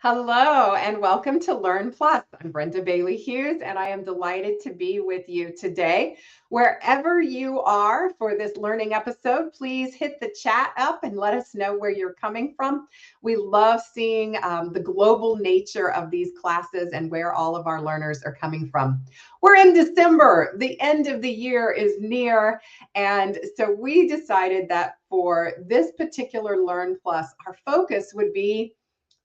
Hello and welcome to Learn Plus. I'm Brenda Bailey Hughes, and I am delighted to be with you today. Wherever you are for this learning episode, please hit the chat up and let us know where you're coming from. We love seeing the global nature of these classes and where all of our learners are coming from. We're in December, the end of the year is near, and so we decided that for this particular Learn Plus, our focus would be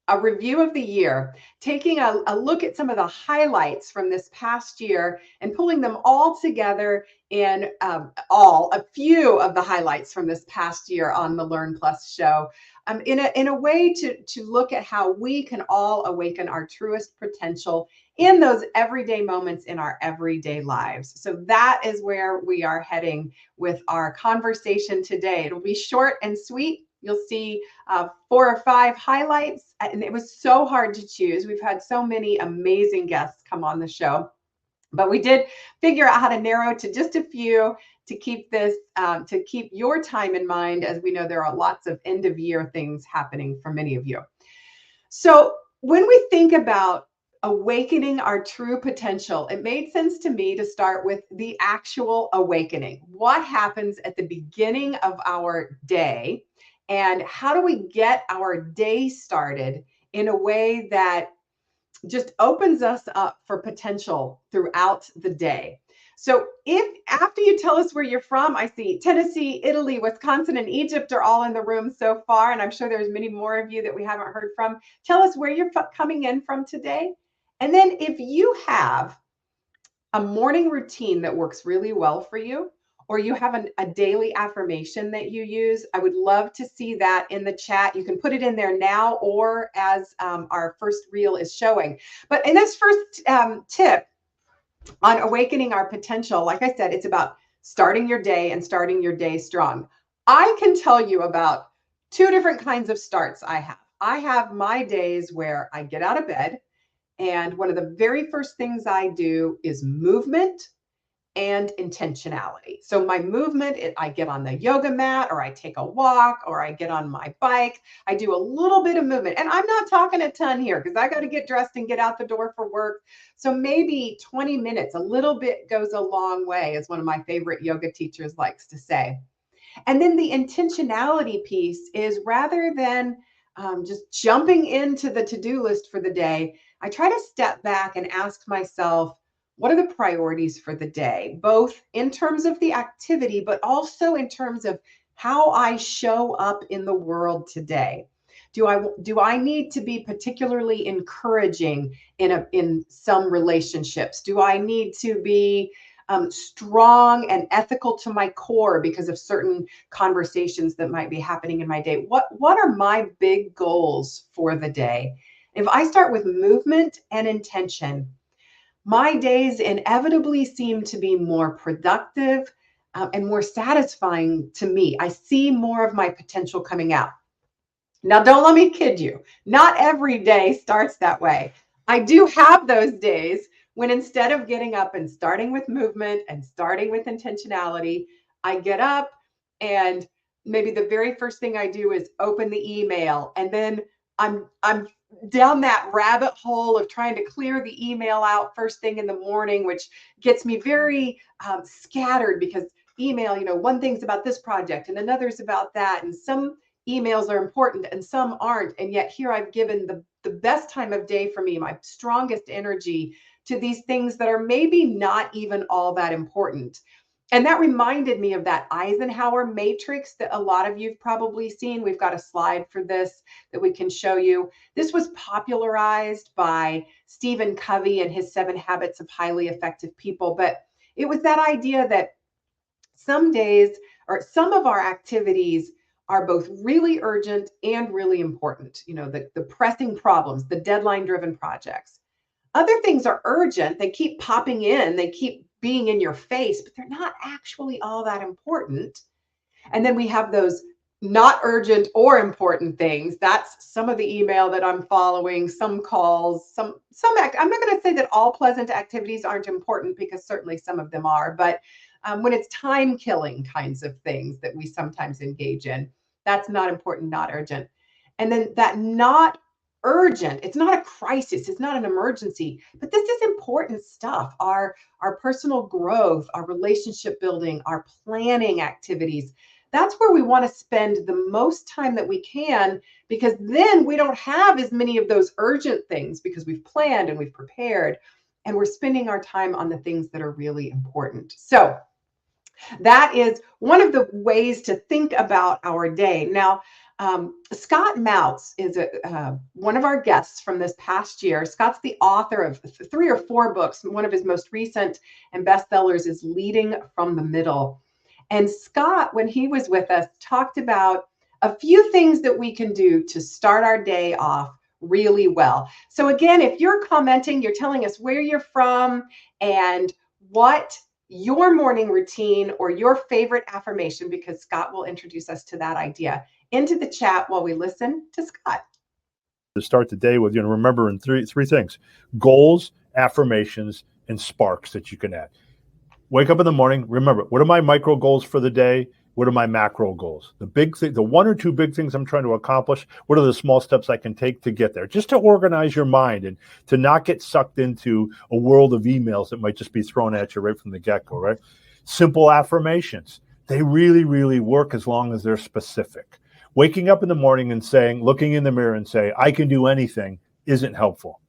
a review of the year, taking a look at some of the highlights from this past year and pulling them all together in a few of the highlights from this past year on the Learn Plus show, in a way to look at how we can all awaken our truest potential in those everyday moments in our everyday lives. So that is where we are heading with our conversation today. It'll be short and sweet. You'll see 4 or 5 highlights, and it was so hard to choose. We've had so many amazing guests come on the show, but we did figure out how to narrow to just a few to keep this, to keep your time in mind, as we know there are lots of end of year things happening for many of you. So when we think about awakening our true potential, it made sense to me to start with the actual awakening. What happens at the beginning of our day? And how do we get our day started in a way that just opens us up for potential throughout the day? So if after you tell us where you're from, I see Tennessee, Italy, Wisconsin, and Egypt are all in the room so far, and I'm sure there's many more of you that we haven't heard from. Tell us where you're coming in from today. And then if you have a morning routine that works really well for you, or you have a daily affirmation that you use, I would love to see that in the chat. You can put it in there now or as our first reel is showing. But in this first tip on awakening our potential, like I said, it's about starting your day and starting your day strong. I can tell you about 2 different kinds of starts I have. I have my days where I get out of bed, and one of the very first things I do is movement and intentionality. So my movement, I get on the yoga mat, or I take a walk, or I get on my bike. I do a little bit of movement, and I'm not talking a ton here because I got to get dressed and get out the door for work. So maybe 20 minutes, a little bit goes a long way, as one of my favorite yoga teachers likes to say. And then the intentionality piece is, rather than just jumping into the to-do list for the day, I try to step back and ask myself, what are the priorities for the day, both in terms of the activity, but also in terms of how I show up in the world today? Do I need to be particularly encouraging in some relationships? Do I need to be strong and ethical to my core because of certain conversations that might be happening in my day? What are my big goals for the day? If I start with movement and intention, my days inevitably seem to be more productive and more satisfying to me. I see more of my potential coming out. Now, don't let me kid you. Not every day starts that way. I do have those days when, instead of getting up and starting with movement and starting with intentionality, I get up and maybe the very first thing I do is open the email, and then I'm down that rabbit hole of trying to clear the email out first thing in the morning, which gets me very scattered, because email, one thing's about this project and another's about that, and some emails are important and some aren't. And yet here I've given the best time of day for me, my strongest energy, to these things that are maybe not even all that important. And that reminded me of that Eisenhower matrix that a lot of you've probably seen. We've got a slide for this that we can show you. This was popularized by Stephen Covey and his 7 Habits of Highly Effective People. But it was that idea that some days, or some of our activities, are both really urgent and really important. The pressing problems, the deadline driven projects. Other things are urgent. They keep popping in, they keep being in your face, but they're not actually all that important. And then we have those not urgent or important things. That's some of the email that I'm following, some calls, I'm not going to say that all pleasant activities aren't important, because certainly some of them are, but when it's time killing kinds of things that we sometimes engage in, that's not important, not urgent. And then that not urgent. It's not a crisis. It's not an emergency, but this is important stuff. Our personal growth, our relationship building, our planning activities. That's where we want to spend the most time that we can, because then we don't have as many of those urgent things because we've planned and we've prepared, and we're spending our time on the things that are really important. So that is one of the ways to think about our day. Now, Scott Mautz is one of our guests from this past year. Scott's the author of 3 or 4 books. One of his most recent and bestsellers is Leading from the Middle. And Scott, when he was with us, talked about a few things that we can do to start our day off really well. So again, if you're commenting, you're telling us where you're from and what your morning routine or your favorite affirmation, because Scott will introduce us to that idea, into the chat while we listen to Scott. To start the day with, remembering three things: goals, affirmations, and sparks that you can add. Wake up in the morning, remember, what are my micro goals for the day? What are my macro goals? The big thing, the 1 or 2 big things I'm trying to accomplish, what are the small steps I can take to get there? Just to organize your mind and to not get sucked into a world of emails that might just be thrown at you right from the get-go, right? Simple affirmations. They really, really work as long as they're specific. Waking up in the morning and saying, looking in the mirror and say, I can do anything, isn't helpful.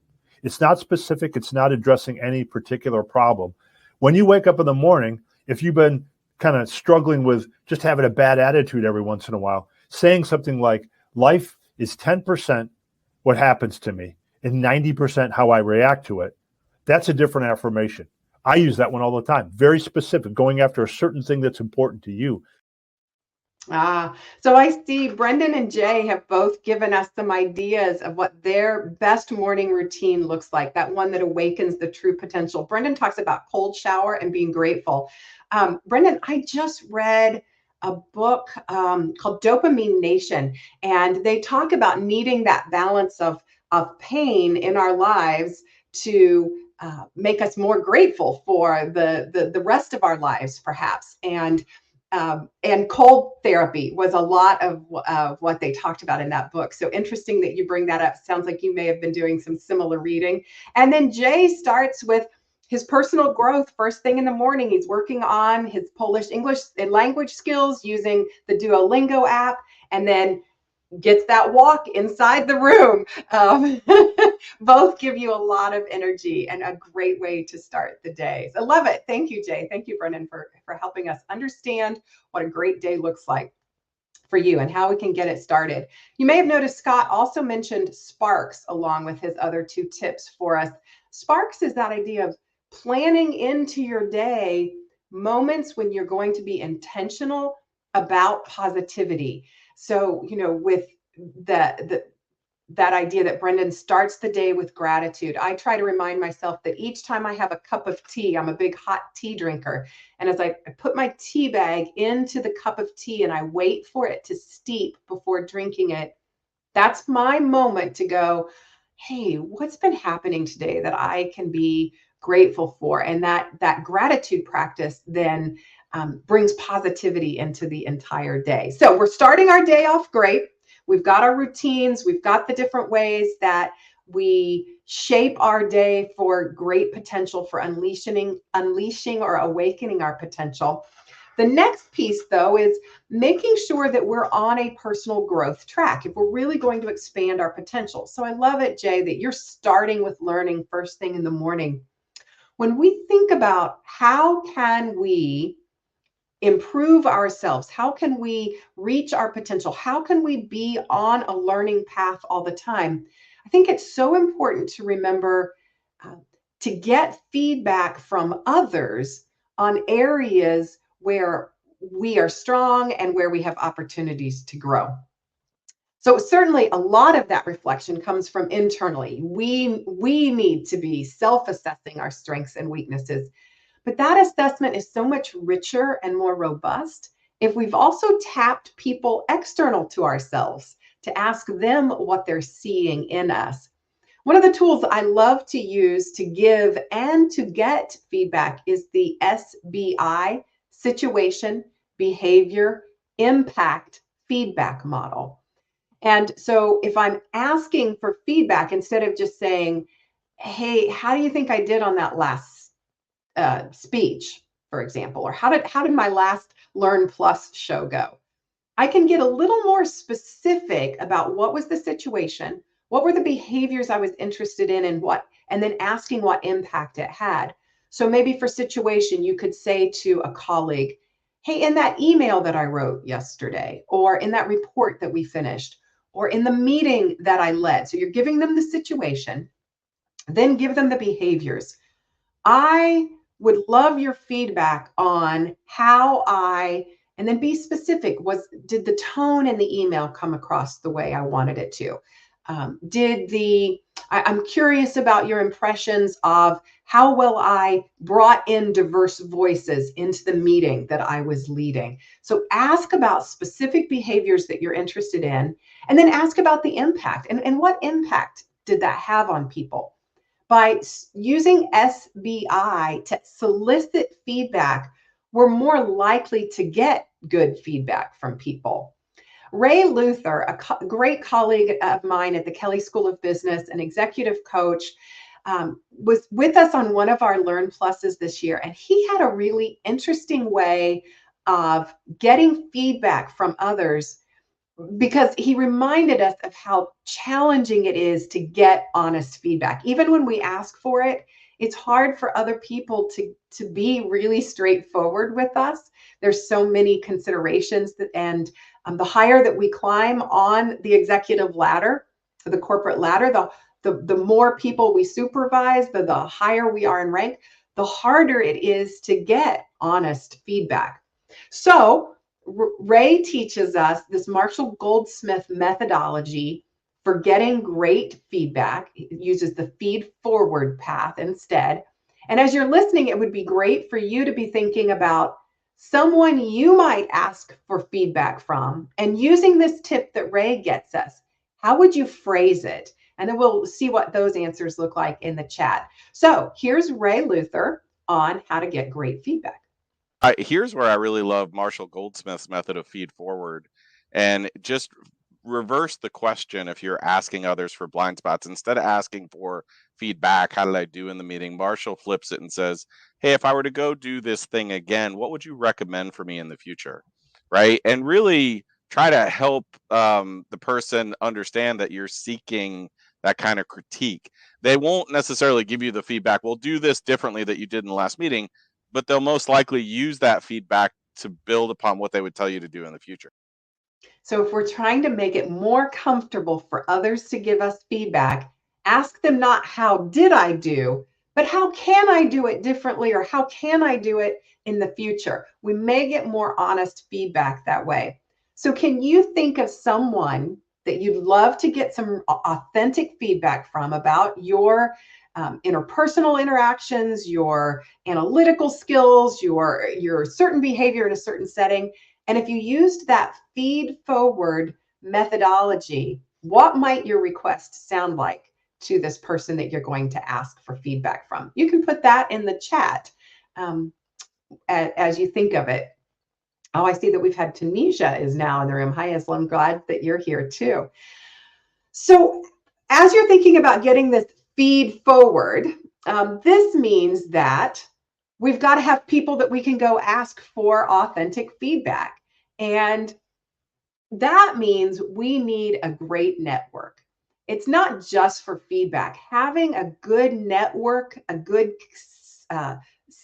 It's not specific. It's not addressing any particular problem. When you wake up in the morning, if you've been kind of struggling with just having a bad attitude every once in a while, saying something like, life is 10% what happens to me and 90% how I react to it, that's a different affirmation. I use that one all the time. Very specific, going after a certain thing that's important to you. So I see Brendan and Jay have both given us some ideas of what their best morning routine looks like, that one that awakens the true potential. Brendan talks about cold shower and being grateful. Brendan, I just read a book called Dopamine Nation, and they talk about needing that balance of pain in our lives to make us more grateful for the rest of our lives, perhaps. And cold therapy was a lot of what they talked about in that book. So interesting that you bring that up. Sounds like you may have been doing some similar reading. And then Jay starts with his personal growth first thing in the morning. He's working on his Polish, English, and language skills using the Duolingo app, and then gets that walk inside the room. Both give you a lot of energy and a great way to start the day. So I love it. Thank you, Jay. Thank you, Brendan, for helping us understand what a great day looks like for you and how we can get it started. You may have noticed Scott also mentioned sparks along with his other 2 tips for us. Sparks is that idea of planning into your day moments when you're going to be intentional about positivity. So, with that idea that Brendan starts the day with gratitude, I try to remind myself that each time I have a cup of tea, I'm a big hot tea drinker. And as I put my tea bag into the cup of tea and I wait for it to steep before drinking it, that's my moment to go, hey, what's been happening today that I can be grateful for? And that gratitude practice then brings positivity into the entire day. So we're starting our day off great. We've got our routines. We've got the different ways that we shape our day for great potential, for unleashing or awakening our potential. The next piece, though, is making sure that we're on a personal growth track if we're really going to expand our potential. So I love it, Jay, that you're starting with learning first thing in the morning. When we think about how can we improve ourselves, how can we reach our potential, how can we be on a learning path all the time, I think it's so important to remember to get feedback from others on areas where we are strong and where we have opportunities to grow. So certainly a lot of that reflection comes from internally. We need to be self-assessing our strengths and weaknesses. But that assessment is so much richer and more robust if we've also tapped people external to ourselves to ask them what they're seeing in us. One of the tools I love to use to give and to get feedback is the SBI, Situation, Behavior, Impact Feedback Model. And so if I'm asking for feedback, instead of just saying, hey, how do you think I did on that last speech, for example, or how did my last Learn Plus show go? I can get a little more specific about what was the situation, what were the behaviors I was interested in, and then asking what impact it had. So maybe for situation, you could say to a colleague, hey, in that email that I wrote yesterday, or in that report that we finished, or in the meeting that I led. So you're giving them the situation, then give them the behaviors. I would love your feedback on how and then be specific. Did the tone in the email come across the way I wanted it to? I'm curious about your impressions of how well I brought in diverse voices into the meeting that I was leading. So ask about specific behaviors that you're interested in, and then ask about the impact and what impact did that have on people. By using SBI to solicit feedback, we're more likely to get good feedback from people. Ray Luther, a great colleague of mine at the Kelley School of Business, an executive coach, was with us on one of our Learn Pluses this year, and he had a really interesting way of getting feedback from others, because he reminded us of how challenging it is to get honest feedback. Even when we ask for it, it's hard for other people to be really straightforward with us. There's so many considerations and the higher that we climb on the executive ladder, the corporate ladder, the more people we supervise, the higher we are in rank, the harder it is to get honest feedback. So Ray teaches us this Marshall Goldsmith methodology for getting great feedback. It uses the feed forward path instead. And as you're listening, it would be great for you to be thinking about someone you might ask for feedback from, and using this tip that Ray gets us. How would you phrase it? And then we'll see what those answers look like in the chat. So here's Ray Luther on how to get great feedback. Here's where I really love Marshall Goldsmith's method of feed forward, and just reverse the question. If you're asking others for blind spots, instead of asking for feedback, how did I do in the meeting, Marshall flips it and says, hey, if I were to go do this thing again, what would you recommend for me in the future? Right? And really try to help the person understand that you're seeking that kind of critique. They won't necessarily give you the feedback, well, do this differently that you did in the last meeting, but they'll most likely use that feedback to build upon what they would tell you to do in the future. So if we're trying to make it more comfortable for others to give us feedback, ask them not how did I do, but how can I do it differently, or how can I do it in the future? We may get more honest feedback that way. So can you think of someone that you'd love to get some authentic feedback from about your interpersonal interactions, your analytical skills, your certain behavior in a certain setting? And if you used that feed forward methodology, what might your request sound like to this person that you're going to ask for feedback from? You can put that in the chat as you think of it. Oh, I see that we've had Tunisia is now in the room. Hi, Isla. I'm glad that you're here too. So as you're thinking about getting this feed forward, this means that we've got to have people that we can go ask for authentic feedback. And that means we need a great network. It's not just for feedback. Having a good network, a good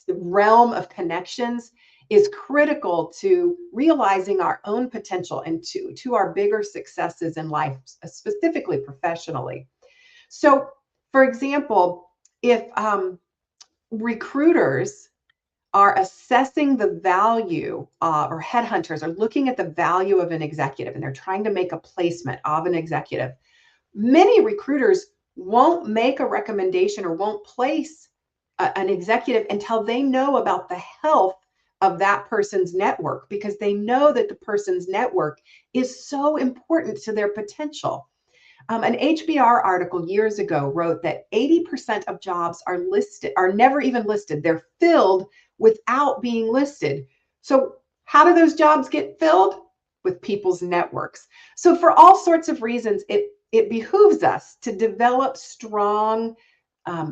realm of connections is critical to realizing our own potential and to our bigger successes in life, specifically professionally. So, for example, if recruiters are assessing the value or headhunters are looking at the value of an executive and they're trying to make a placement of an executive, many recruiters won't make a recommendation or won't place an executive until they know about the health of that person's network, because they know that the person's network is so important to their potential. An HBR article years ago wrote that 80% of jobs are never even listed. They're filled without being listed. So how do those jobs get filled? with people's networks. So for all sorts of reasons, it behooves us to develop strong,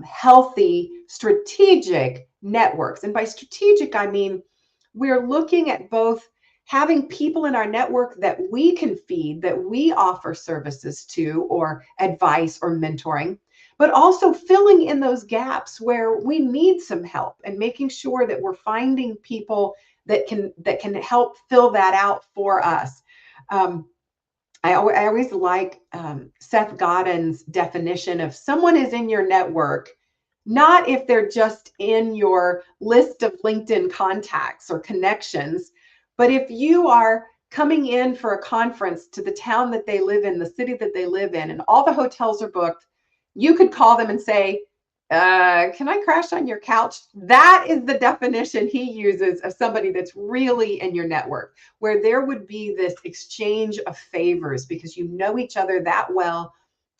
healthy, strategic networks. And by strategic, I mean, we're looking at both having people in our network that we can feed, that we offer services to, or advice or mentoring, but also filling in those gaps where we need some help and making sure that we're finding people that can help fill that out for us. I always like Seth Godin's definition of someone is in your network, not if they're just in your list of LinkedIn contacts or connections, but if you are coming in for a conference to the town that they live in, the city that they live in, and all the hotels are booked, you could call them and say, can I crash on your couch? That is the definition he uses of somebody that's really in your network, where there would be this exchange of favors because you know each other that well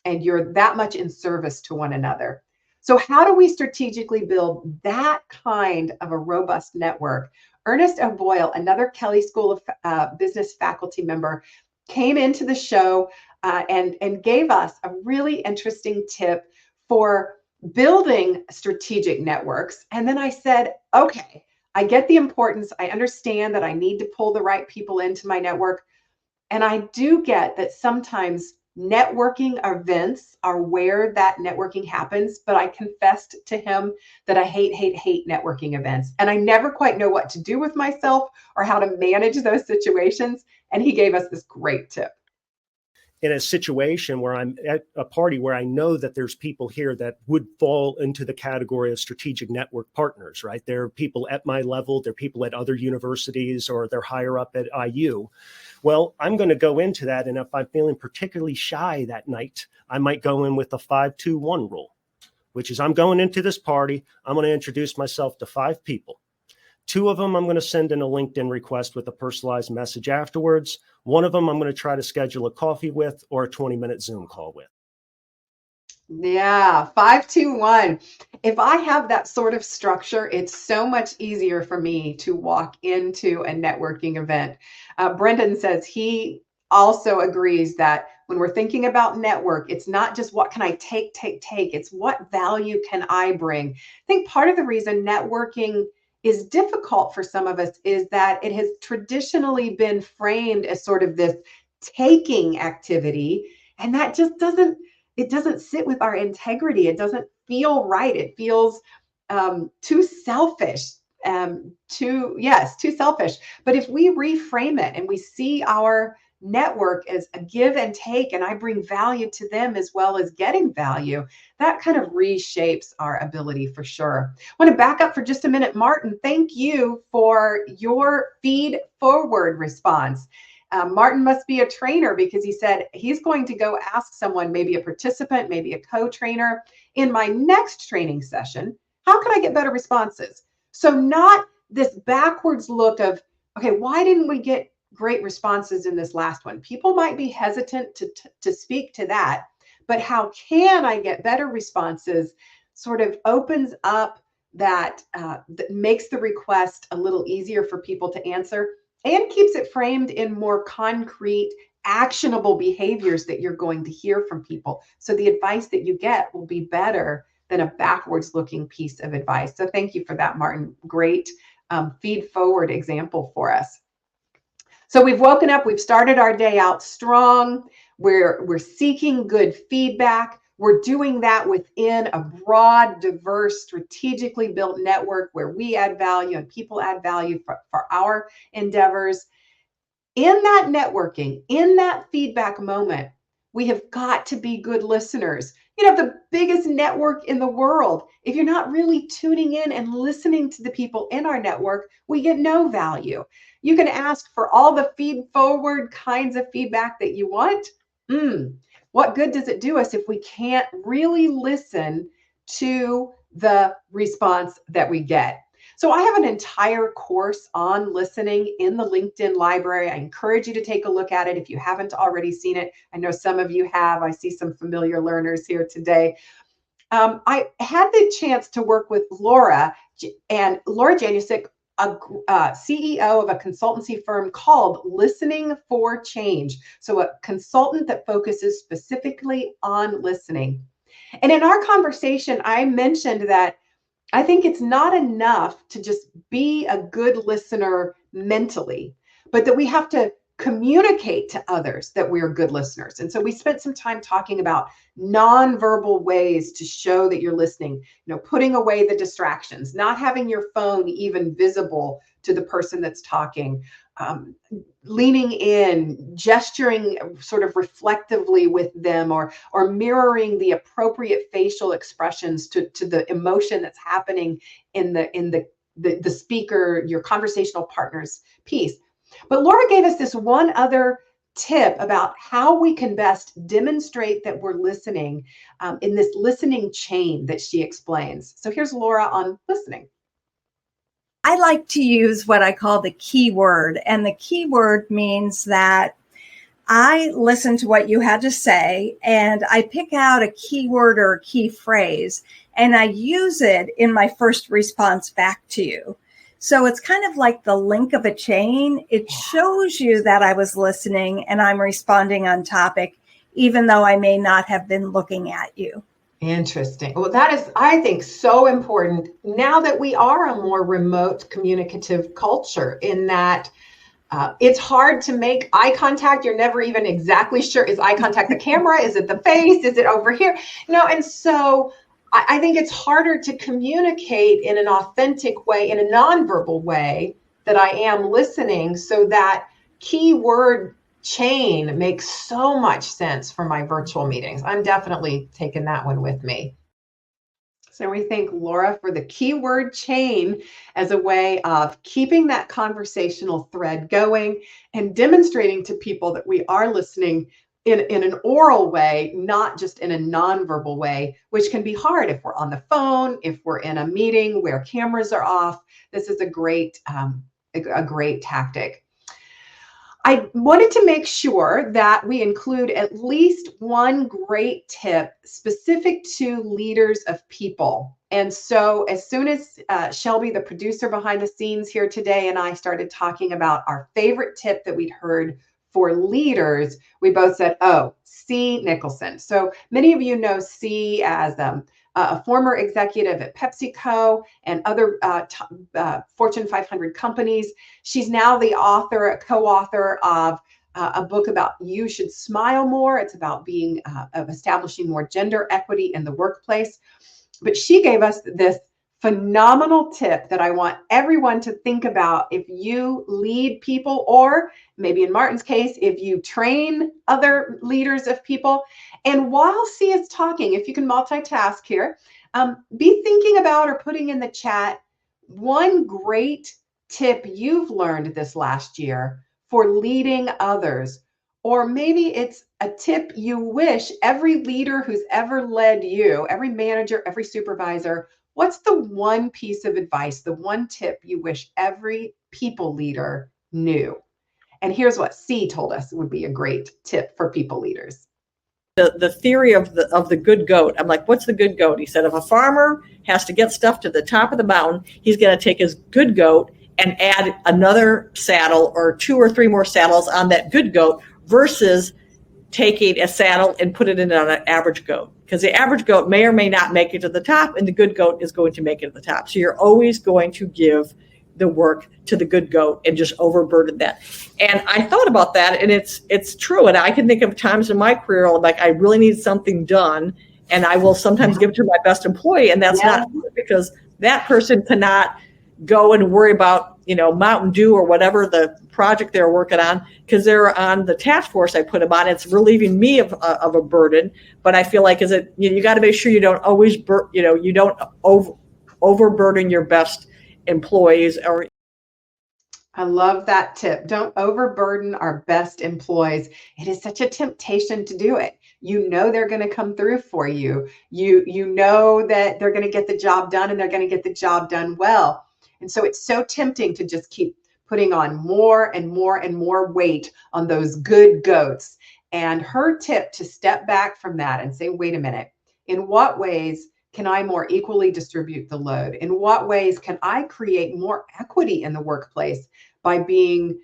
and you're that much in service to one another. So how do we strategically build that kind of a robust network? Ernest O'Boyle, another Kelley School of Business faculty member, came into the show and gave us a really interesting tip for building strategic networks. And then I said, okay, I get the importance. I understand that I need to pull the right people into my network. And I do get that sometimes networking events are where that networking happens, but I confessed to him that I hate networking events. And I never quite know what to do with myself or how to manage those situations. And he gave us this great tip. In a situation where I'm at a party where I know that there's people here that would fall into the category of strategic network partners, right? There are people at my level, there are people at other universities, or they're higher up at IU. Well, I'm going to go into that. And if I'm feeling particularly shy that night, I might go in with the 5-2-1 rule, which is I'm going into this party. I'm going to introduce myself to 5 people. 2 of them, I'm going to send in a LinkedIn request with a personalized message afterwards. 1 of them, I'm going to try to schedule a coffee with or a 20-minute Zoom call with. Yeah, 5-2-1. If I have that sort of structure, it's so much easier for me to walk into a networking event. Brendan says he also agrees that when we're thinking about network, it's not just what can I take. It's what value can I bring. I think part of the reason networking is difficult for some of us is that it has traditionally been framed as sort of this taking activity, and that just doesn't sit with our integrity. It doesn't feel right. It feels too selfish. Too selfish. But if we reframe it and we see our network as a give and take, and I bring value to them as well as getting value, that kind of reshapes our ability for sure. I want to back up for just a minute. Martin, thank you for your feed forward response. Martin must be a trainer because he said he's going to go ask someone, maybe a participant, maybe a co-trainer, in my next training session, how can I get better responses? So not this backwards look of, okay, why didn't we get great responses in this last one? People might be hesitant to speak to that, but how can I get better responses sort of opens up that makes the request a little easier for people to answer and keeps it framed in more concrete, actionable behaviors that you're going to hear from people. So the advice that you get will be better than a backwards looking piece of advice. So thank you for that, Martin. Great feed forward example for us. So we've woken up, we've started our day out strong. We're seeking good feedback. We're doing that within a broad, diverse, strategically built network where we add value and people add value for our endeavors. In that networking, in that feedback moment, we have got to be good listeners. You have the biggest network in the world. If you're not really tuning in and listening to the people in our network, we get no value. You can ask for all the feed forward kinds of feedback that you want. What good does it do us if we can't really listen to the response that we get? So I have an entire course on listening in the LinkedIn library. I encourage you to take a look at it if you haven't already seen it. I know some of you have. I see some familiar learners here today. I had the chance to work with Laura, and Laura Janusik a CEO of a consultancy firm called Listening for Change. So a consultant that focuses specifically on listening. And in our conversation, I mentioned that I think it's not enough to just be a good listener mentally, but that we have to communicate to others that we're good listeners. And so we spent some time talking about nonverbal ways to show that you're listening, putting away the distractions, not having your phone even visible to the person that's talking, leaning in, gesturing sort of reflectively with them, or mirroring the appropriate facial expressions to the emotion that's happening in the speaker, your conversational partner's piece. But Laura gave us this one other tip about how we can best demonstrate that we're listening in this listening chain that she explains. So here's Laura on listening. I like to use what I call the keyword, and the keyword means that I listen to what you had to say and I pick out a keyword or a key phrase and I use it in my first response back to you. So it's kind of like the link of a chain. It shows you that I was listening and I'm responding on topic, even though I may not have been looking at you. Interesting. Well, that is, I think, so important now that we are a more remote communicative culture, in that it's hard to make eye contact. You're never even exactly sure, is eye contact the camera? Is it the face? Is it over here? And so I think it's harder to communicate in an authentic way, in a nonverbal way, that I am listening. So that keyword chain makes so much sense for my virtual meetings. I'm definitely taking that one with me. So we thank Laura for the keyword chain as a way of keeping that conversational thread going and demonstrating to people that we are listening in an oral way, not just in a nonverbal way, which can be hard if we're on the phone, if we're in a meeting where cameras are off. This is a great tactic. I wanted to make sure that we include at least one great tip specific to leaders of people. And so as soon as Shelby, the producer behind the scenes here today, and I started talking about our favorite tip that we'd heard for leaders, we both said, oh, C. Nicholson. So many of you know C as a former executive at PepsiCo and other Fortune 500 companies. She's now the author, co-author of a book about You Should Smile More. It's about of establishing more gender equity in the workplace. But she gave us this phenomenal tip that I want everyone to think about if you lead people, or maybe in Martin's case, if you train other leaders of people. And while C is talking, if you can multitask here, be thinking about or putting in the chat one great tip you've learned this last year for leading others. Or maybe it's a tip you wish every leader who's ever led you, every manager, every supervisor, what's the one piece of advice, the one tip you wish every people leader knew? And here's what C told us would be a great tip for people leaders. The theory of the good goat. I'm like, what's the good goat? He said, if a farmer has to get stuff to the top of the mountain, he's going to take his good goat and add another saddle or 2 or 3 more saddles on that good goat, versus taking a saddle and put it in on an average goat. Because the average goat may or may not make it to the top, and the good goat is going to make it to the top. So you're always going to give the work to the good goat and just overburden that. And I thought about that, and it's true. And I can think of times in my career, like I really need something done, and I will sometimes give it to my best employee, and that's not good, because that person cannot go and worry about, Mountain Dew or whatever the project they're working on, because they're on the task force I put them on. It's relieving me of a burden, but I feel like you got to make sure you don't always you don't overburden your best employees. Or I love that tip. Don't overburden our best employees. It is such a temptation to do it. They're going to come through for you. You know that they're going to get the job done, and they're going to get the job done well. And so it's so tempting to just keep putting on more and more and more weight on those good goats. And her tip to step back from that and say, wait a minute, in what ways can I more equally distribute the load? In what ways can I create more equity in the workplace by being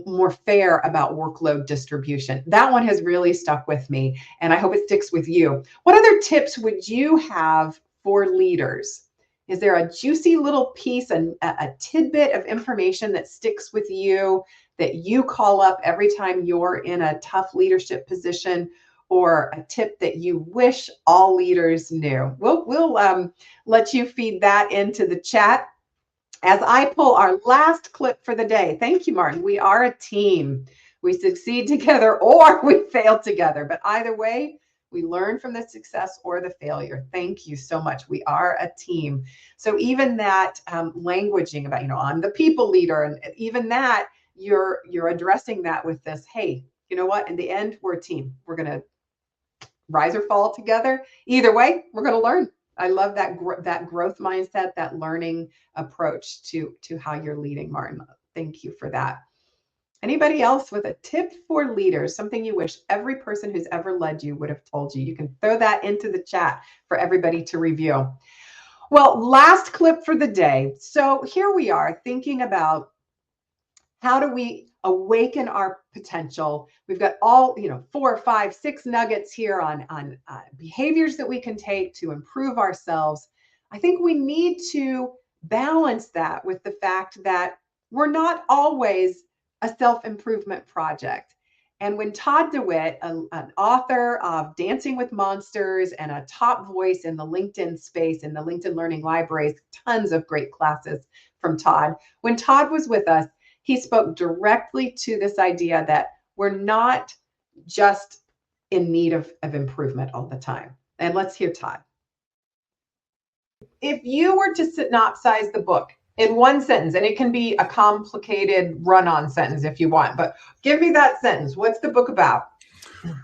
more fair about workload distribution? That one has really stuck with me, and I hope it sticks with you. What other tips would you have for leaders? Is there a juicy little piece, a tidbit of information that sticks with you that you call up every time you're in a tough leadership position, or a tip that you wish all leaders knew? We'll let you feed that into the chat as I pull our last clip for the day. Thank you, Martin. We are a team. We succeed together or we fail together, but either way, we learn from the success or the failure. Thank you so much. We are a team. So even that languaging about, I'm the people leader, and even that, you're addressing that with this, hey, you know what? In the end, we're a team. We're going to rise or fall together. Either way, we're going to learn. I love that growth mindset, that learning approach to how you're leading, Martin. Thank you for that. Anybody else with a tip for leaders, something you wish every person who's ever led you would have told you? You can throw that into the chat for everybody to review. Well, last clip for the day. So here we are thinking about how do we awaken our potential. We've got all, 4, 5, 6 nuggets here on behaviors that we can take to improve ourselves. I think we need to balance that with the fact that we're not always a self-improvement project. And when Todd DeWitt, an author of Dancing with Monsters and a top voice in the LinkedIn space, in the LinkedIn Learning Libraries, tons of great classes from Todd. When Todd was with us, he spoke directly to this idea that we're not just in need of improvement all the time. And let's hear Todd. If you were to synopsize the book in one sentence, and it can be a complicated run-on sentence if you want, but give me that sentence. What's the book about?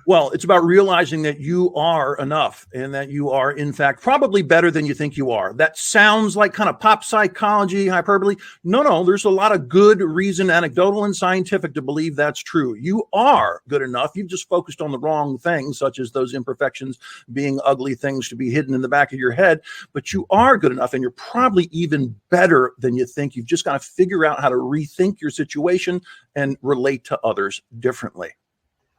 Well, it's about realizing that you are enough and that you are, in fact, probably better than you think you are. That sounds like kind of pop psychology, hyperbole. No, there's a lot of good reason, anecdotal and scientific, to believe that's true. You are good enough. You've just focused on the wrong things, such as those imperfections being ugly things to be hidden in the back of your head. But you are good enough, and you're probably even better than you think. You've just got to figure out how to rethink your situation and relate to others differently.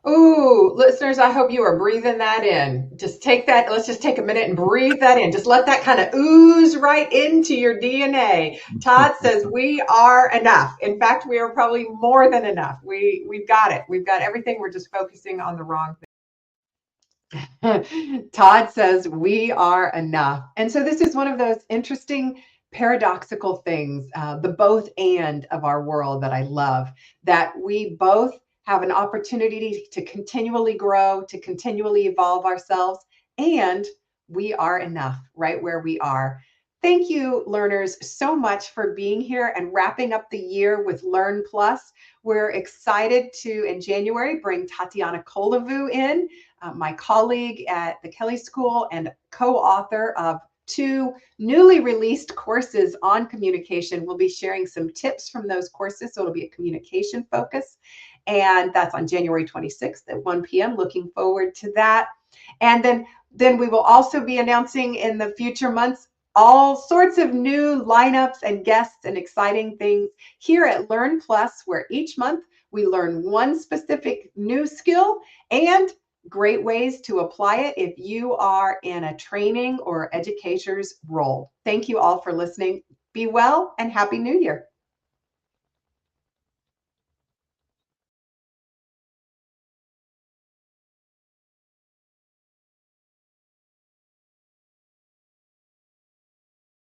Ooh, listeners, I hope you are breathing that in. Just take that. Let's just take a minute and breathe that in. Just let that kind of ooze right into your DNA. Todd says we are enough. In fact, we are probably more than enough. We've got it. We've got everything. We're just focusing on the wrong thing. Todd says we are enough. And so this is one of those interesting paradoxical things, the both and of our world that I love, that we both have an opportunity to continually grow, to continually evolve ourselves, and we are enough right where we are. Thank you, learners, so much for being here and wrapping up the year with Learn Plus. We're excited to, in January, bring Tatiana Kolavu in, my colleague at the Kelley School and co-author of 2 newly released courses on communication. We'll be sharing some tips from those courses, so it'll be a communication focus. And that's on January 26th at 1 p.m. Looking forward to that. And then we will also be announcing in the future months all sorts of new lineups and guests and exciting things here at Learn Plus, where each month we learn one specific new skill and great ways to apply it if you are in a training or educator's role. Thank you all for listening. Be well and Happy New Year.